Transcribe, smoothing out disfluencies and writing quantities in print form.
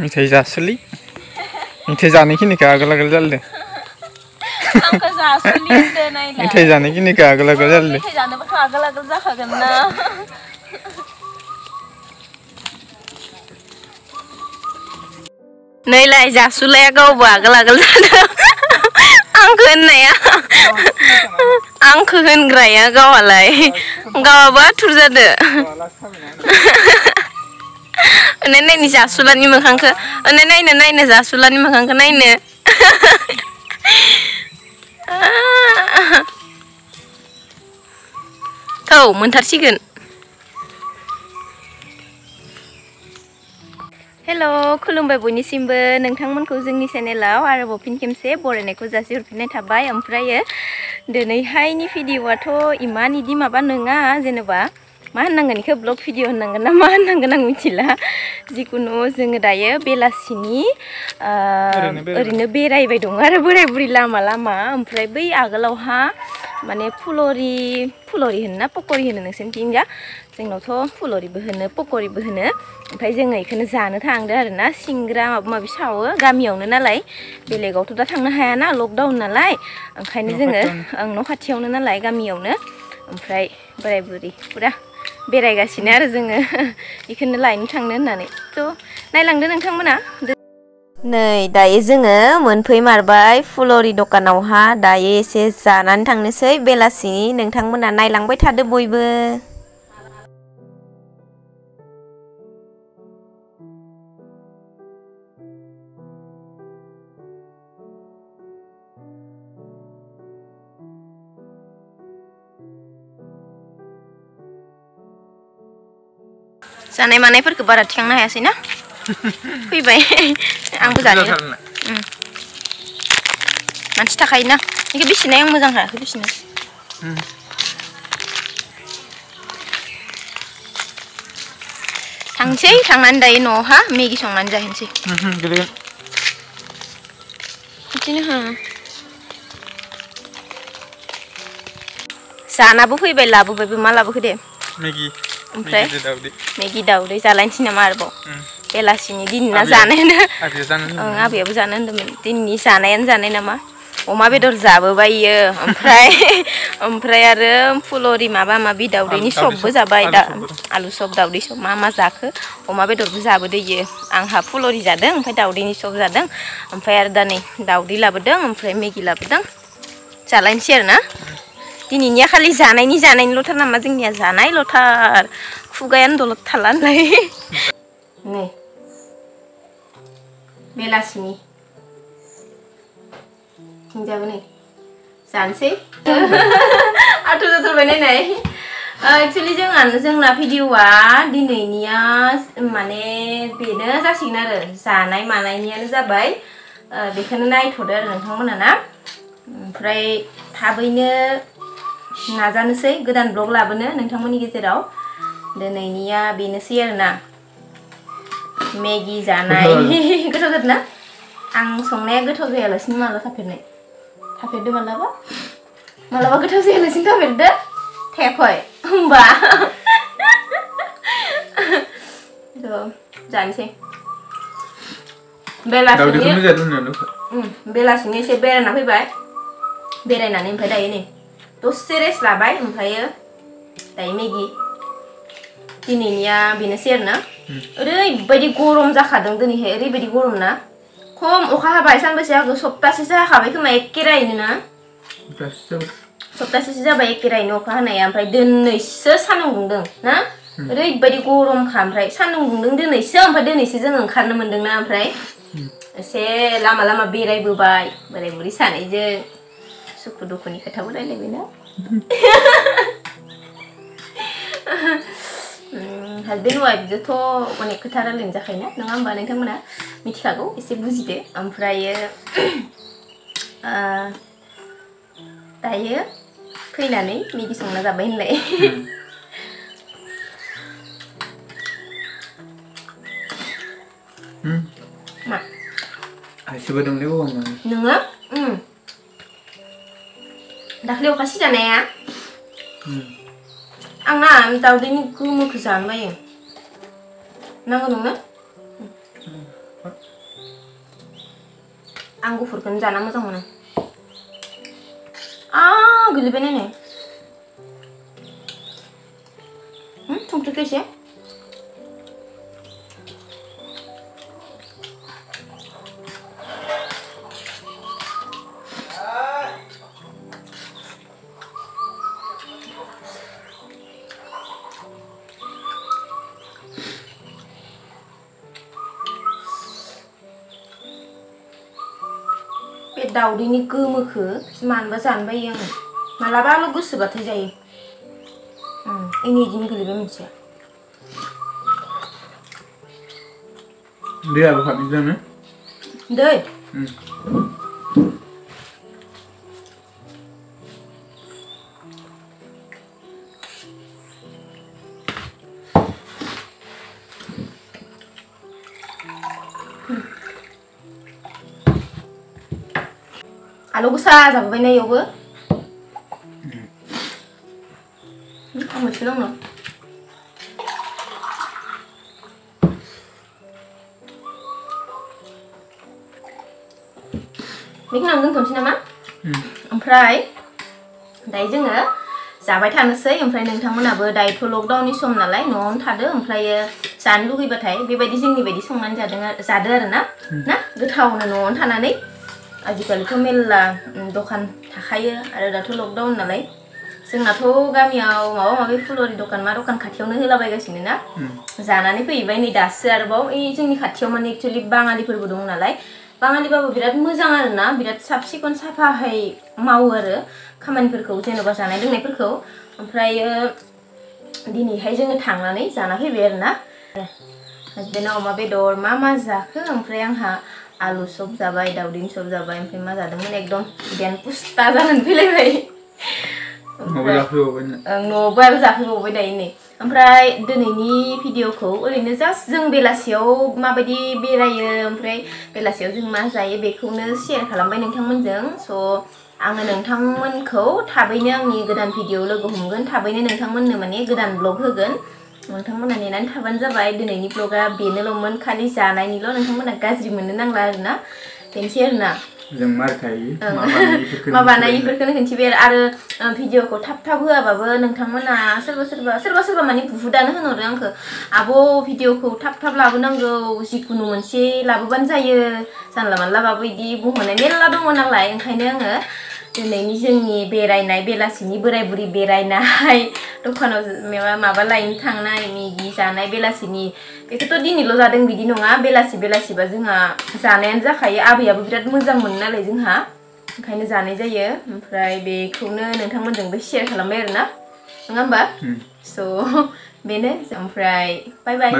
मेथाइ जासोलै मेथाइ जानायखिनिखौ आगोल जालदो आंखौ जासोलि होनदो नायलाय मेथाइ जानायखिनिखौ आगोल जालदो मेथाइ जानोबाथ' आगोल जाखागोन ना नैलाय जासुलाया गावबो आगोल जादों आंखौ होननाया आंखौ होनग्राया गावालाय गावाबो आथुर जादो नायनि जासुलानि मोखांखौ नायनो जासुलानि मोखांखौ नायनो थौ मोनथारसिगोन हेल' खुलुमबाय बयनिसिमबो नोंथांमोनखौ जोंनि चेनेलाव आरोबाव फिन खेमसे बरायनायखौ जासिहरफिननाय थाबाय ओमफ्रायो दिनैहायनि भिडिअ'आथ' इमान इदि माबा नङा जेनेबा मा होननांगोन इखौ ब्लग भिडिअ होननांगोन ना मा होननांगोन आं मिथिला जिखुनु जोङो दायो बेलासिनि ओरैनो बेरायबाय दं आरो बोराय बुरि लामा ओमफ्राय बै आगोलावहा माने फुलरि होनो ना पकरि होनो नोंसोरनिथिं जा जोंनावथ' फुलरिबो होनो पकरिबो होनो ओमफ्राय जोङो बेखौनो जानो थांदो आरोना सिंग्रा माबा माबि सावो गामियावनो नालाय बेलेगावथ' दा थांनो हायाना लकडाउन नालाय ओंखायनो जोङो न' खाथियावनो नालाय गामियावनो ओमफ्राय बोराय बुरि पुरा बेरायगासिनो आरो जोङो बेखौनो लायनो थांनो होननानै थ' नायलांदो नोंथांमोना नै दायो जोङो मोनफैमारबाय फुलरि दखानावहा दायो एसे जानानै थांनोसै बेलासिनि नोंथांमोना नायलांबाय थादो बयबो जानाय मानायफोरखौ बारा थिखांनो हायासै ना फैबाय आंबो जानो मानसि थाखायोना बेखौ बिसिनाय आं मोजां हायाखै बिसिनो थांसै थांनानै दायो न'आवहा मेगि संनानै जाहैनोसै बिदिनो जानाबो फैबाय लाबोबायबो मा लाबोखो दे मेगि ओमफ्राय मेगि दाउदै जालायनोसै नामा आरोबाव बेलासिनि दिन ना जानायानो आबैयाबो जानो होनदोंमोन दिननि जानायानो जानाय नामा अमा बेदर जाबोबायो ओमफ्राय आरो फुलरि माबा माबि दाउदैनि सबबो जाबाय दा आलु सब दाउदै सब मा जाखो अमा बेदरबो जाबोदोयो आंहा फुलरि जादों ओमफ्राय दाउदैनि सब जादों ओमफ्राय आरो दा नै दाउदै लाबोदों ओमफ्राय मेगि लाबोदों जालायनोसै आरो ना दिनैनिया खालि जानायनिल'थार नामा जोंनिया जानायल'थार खुगायानो दलद थाला होनलाय नै बेलासिनि हिंजाबो नै जानोसै आथुर जाथारबाय नायनाय एक्चुअली जोंना भिडिअ'आ दिनैनिया माने बेनो जासिगोन आरो जानाय मानायनियानो जाबाय बेखौनो नायथ'दो आरो नोंथांमोना ना ओमफ्राय थाबैनो नाजानोसै गोदान ब्लग लाबोनो नोंथांमोननि गेजेराव दिनैनिया बेनोसै आरोना मेगि जानाय गोथाव जादोंना आं संनाया गोथाव जायालासिनो माला थाफेरदो मालाबा गोथाव जायालासिनो थाफेरदो थायाखै होमबा जानोसै बेलासिनि एसे बेरायना फैबाय बेरायनानै ओमफ्राय दायो नै दसे रेस्ट लाबाय ओमफ्रायो दायो मेगि दिनैनिया बेनोसै आरोना ओरैबायदि गरम जाखादों दिनैहाय ओरैबायदि गरम ना खम अखा हाबाय सानबैसे हागौ सप्तासेसो हाखाबाय खोमा एखेरायैनो ना सप्तासेसो जाबाय एखेरायैनो अखा हानाया ओमफ्राय दिनैसो सान्दुं दुंदों ना ओरैबायदि गरमखा ओमफ्राय सान्दुं दुंदों दिनैसो ओमफ्राय दिनैसो जों ओंखारनो मोन्दोंना ओमफ्राय एसे लामा बेरायबोबाय बोराय बुरि सानैजों सुखु दुखुनि खोथाबो रायलायबायना हासबेन्ड वाइफजोंथ' अनेक खोथा रायलायनो जाखायोना नङा होमबा नोंथांमोना मिथिखागौ एसे बुजिदो ओमफ्रायो दायो फैनानै मेगि संना जाबाय होनलाय मा आइसोबो दंलै बावनो नोङो दाख्लै अखा सिजानाया आंना दाउदैनि गोमोखौ जानो बायो नांगौ नोंनो आं गुफुरखौनो जाना मोजां मोनो गोलैबाय नायनाय संख्रिखौ एसे बे दाउदैनि गोमोखौ मानोबा जानो बायो आङो मालाबाल' गोसोबाथाय जायो इनि इदिनो गोलैबाय मोनसेया दैयाबो हाबि जानो दै आलु गोसा जाबोबाय ना इयावबो आं मोनसे नांगौ बेखिनियावनो दोनथ'नोसै नामा ओमफ्राय दायो जोङो जाबाय थानोसै ओमफ्राय नोंथांमोनाबो दायोथ' लकडाउननि सम नालाय न'आवनो थादो ओमफ्राय जानो लुगैबाथाय बेबायदि जोंनि बायदि संनानै जादो आरो ना गोथावनो न'आवनो थानानै आजिखालिथ' मेल्ला दखान थाखायो आरो दाथ' लकडाउन नालाय जोंनाथ' गामियाव माबा माबि फुलरि दखान मा दखान खाथियावनो होलाबायगासिनो ना जानानै फैबाय नै दासो आरोबाव जोंनि खाथियाव माने एक्चुअलि बाङालिफोरबो दं नालाय बाङालिबाबो बिराद मोजां आरो ना बिराद साब सिखोन साफाहाय मावो आरो खामानिफोरखौ जेनेबा जानाय लोंनायफोरखौ ओमफ्राय दिनैहाय जोङो थांनानै जाना फैबाय आरो ना हासबेन्डआ अमा बेदर मा जाखो ओमफ्राय आंहा आलु सब जाबाय दाउदैनि सब जाबाय ओमफ्राय मा जादोंमोन एकदम उदैयानो पुस्ता जानानै फैलायबाय न'आवबो आरो जाफैबावबाय दायो नै ओमफ्राय दिनैनि भिडिअखौ ओरैनो जास्ट जों बेलासियाव माबायदि बेरायो ओमफ्राय बेलासियाव जों मा जायो बेखौनो शेयार खालामबाय नोंथांमोनजों स' आङो नोंथांमोनखौ थाबैनो आंनि गोदान भिडिअ लोगो हमगोन थाबैनो नोंथांमोननो माने गोदान ब्लग होगोन नोंथांमोना नेनानै थाबानो जाबाय दिनैनि ब्लगा बेनोल'मोन खालि जानायनिल' नोंथांमोना गाज्रि मोननो नांला आरोना बेनोसै आरोना जों मारखायो मा बानायिफोरखौनो खोन्थिबाय आरो भिडिअखौ थाब होआबाबो नोंथांमोना सोरबा माने बुहुदानो होनहरो आंखौ आब' भिडिअखौ थाब लाबोनांगौ जिखुनु मोनसे लाबोबानो जायो जानला मानलाबाबो बिदि बुंहरनाय मेरला दङ नालाय ओंखायनो आङो दिनैनि जोंनि बेरायनाय बेलासिनि बोराय बुरि बेरायनाय दखानाव माबा लायनो थांनाय मेगि जानाय बेलासिनि बेखौथ' दिनैल' जादों बिदि नङा बेलासिबा जोंहा जानायानो जाखायो आबैयाबो बिराद मोजां मोनो नालाय जोंहा ओंखायनो जानाय जायो ओमफ्राय बेखौनो नोंथांमोनजोंबो शेयार खालामबाय आरोना नङा होमबा स' बेनो ओमफ्राय बाय बाय